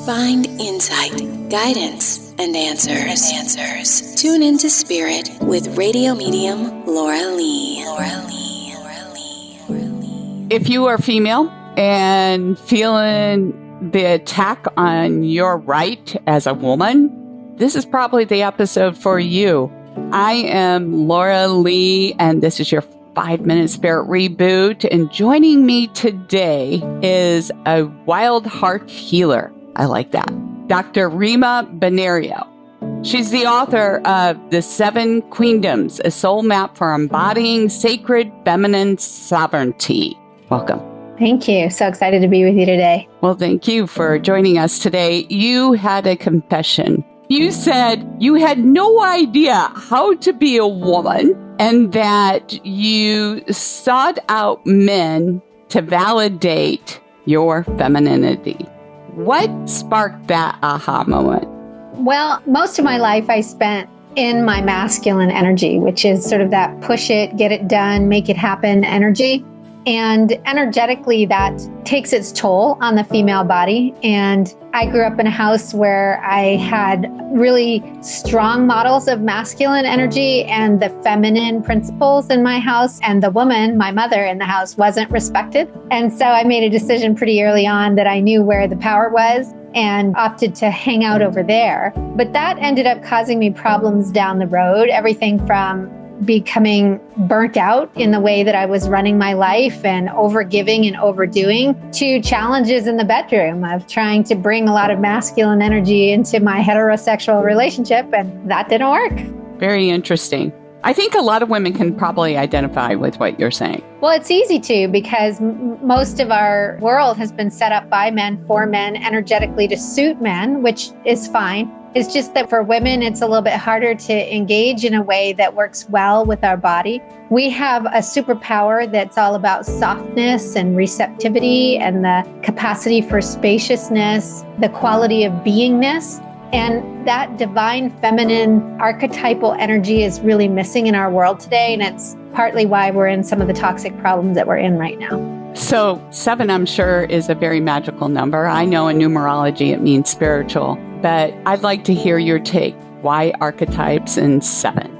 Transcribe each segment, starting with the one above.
Find insight, guidance, and answers. Tune into Spirit with radio medium Laura Lee. If you are female and feeling the attack on your right as a woman, this is probably the episode for you. I am Laura Lee, and this is your 5-Minute Spirit Reboot. And joining me today is a wild heart healer. I like that. Dr. Rima Bonario. She's the author of The Seven Queendoms, a soul map for embodying sacred feminine sovereignty. Welcome. Thank you. So excited to be with you today. Well, thank you for joining us today. You had a confession. You said you had no idea how to be a woman and that you sought out men to validate your femininity. What sparked that aha moment? Well, most of my life I spent in my masculine energy, which is sort of that push it, get it done, make it happen energy. And energetically, that takes its toll on the female body. And I grew up in a house where I had really strong models of masculine energy, and the feminine principles in my house and the woman, my mother in the house, wasn't respected. And so I made a decision pretty early on that I knew where the power was and opted to hang out over there. But that ended up causing me problems down the road, everything from becoming burnt out in the way that I was running my life and overgiving and overdoing, to challenges in the bedroom of trying to bring a lot of masculine energy into my heterosexual relationship, and that didn't work. Very interesting. I think a lot of women can probably identify with what you're saying. Well, it's easy to, because most of our world has been set up by men, for men, energetically to suit men, which is fine. It's just that for women, it's a little bit harder to engage in a way that works well with our body. We have a superpower that's all about softness and receptivity and the capacity for spaciousness, the quality of beingness. And that divine feminine archetypal energy is really missing in our world today. And it's partly why we're in some of the toxic problems that we're in right now. So 7, I'm sure, is a very magical number. I know in numerology it means spiritual, but I'd like to hear your take. Why archetypes and 7?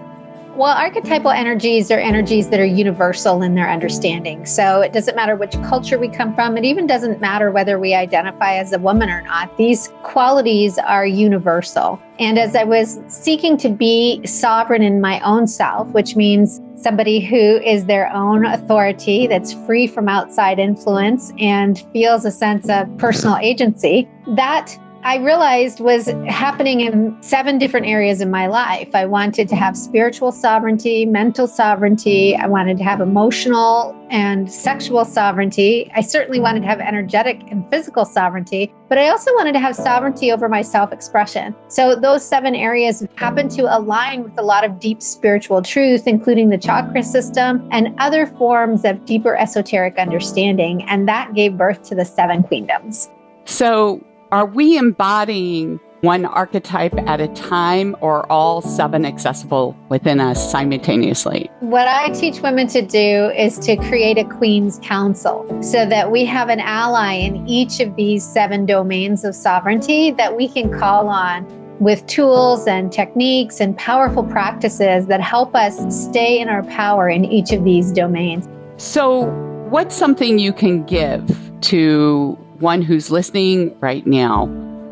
Well, archetypal energies are energies that are universal in their understanding. So it doesn't matter which culture we come from. It even doesn't matter whether we identify as a woman or not. These qualities are universal. And as I was seeking to be sovereign in my own self, which means somebody who is their own authority, that's free from outside influence and feels a sense of personal agency, that I realized was happening in 7 different areas in my life. I wanted to have spiritual sovereignty, mental sovereignty. I wanted to have emotional and sexual sovereignty. I certainly wanted to have energetic and physical sovereignty, but I also wanted to have sovereignty over my self-expression. So those 7 areas happen to align with a lot of deep spiritual truth, including the chakra system and other forms of deeper esoteric understanding. And that gave birth to the 7 Queendoms. So are we embodying one archetype at a time, or all 7 accessible within us simultaneously? What I teach women to do is to create a Queen's Council so that we have an ally in each of these 7 domains of sovereignty that we can call on with tools and techniques and powerful practices that help us stay in our power in each of these domains. So what's something you can give to one who's listening right now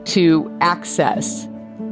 to access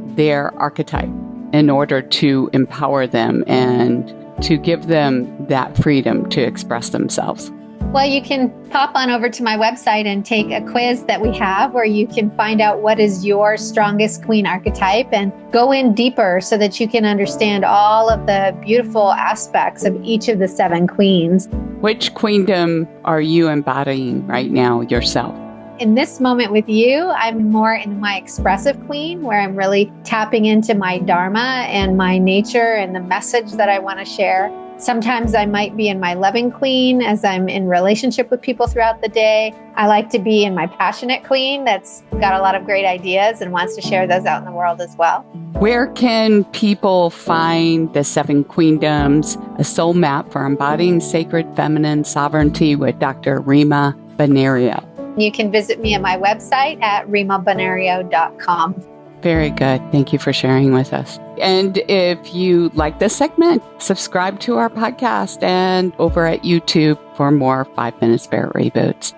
their archetype in order to empower them and to give them that freedom to express themselves? Well, you can pop on over to my website and take a quiz that we have where you can find out what is your strongest queen archetype and go in deeper so that you can understand all of the beautiful aspects of each of the 7 queens. Which queendom are you embodying right now yourself? In this moment with you, I'm more in my expressive queen, where I'm really tapping into my dharma and my nature and the message that I want to share. Sometimes I might be in my loving queen as I'm in relationship with people throughout the day. I like to be in my passionate queen that's got a lot of great ideas and wants to share those out in the world as well. Where can people find the 7 Queendoms, a soul map for embodying sacred feminine sovereignty with Dr. Rima Bonario? You can visit me at my website at rimabonario.com. Very good. Thank you for sharing with us. And if you like this segment, subscribe to our podcast and over at YouTube for more 5 Minute Spirit Reboots.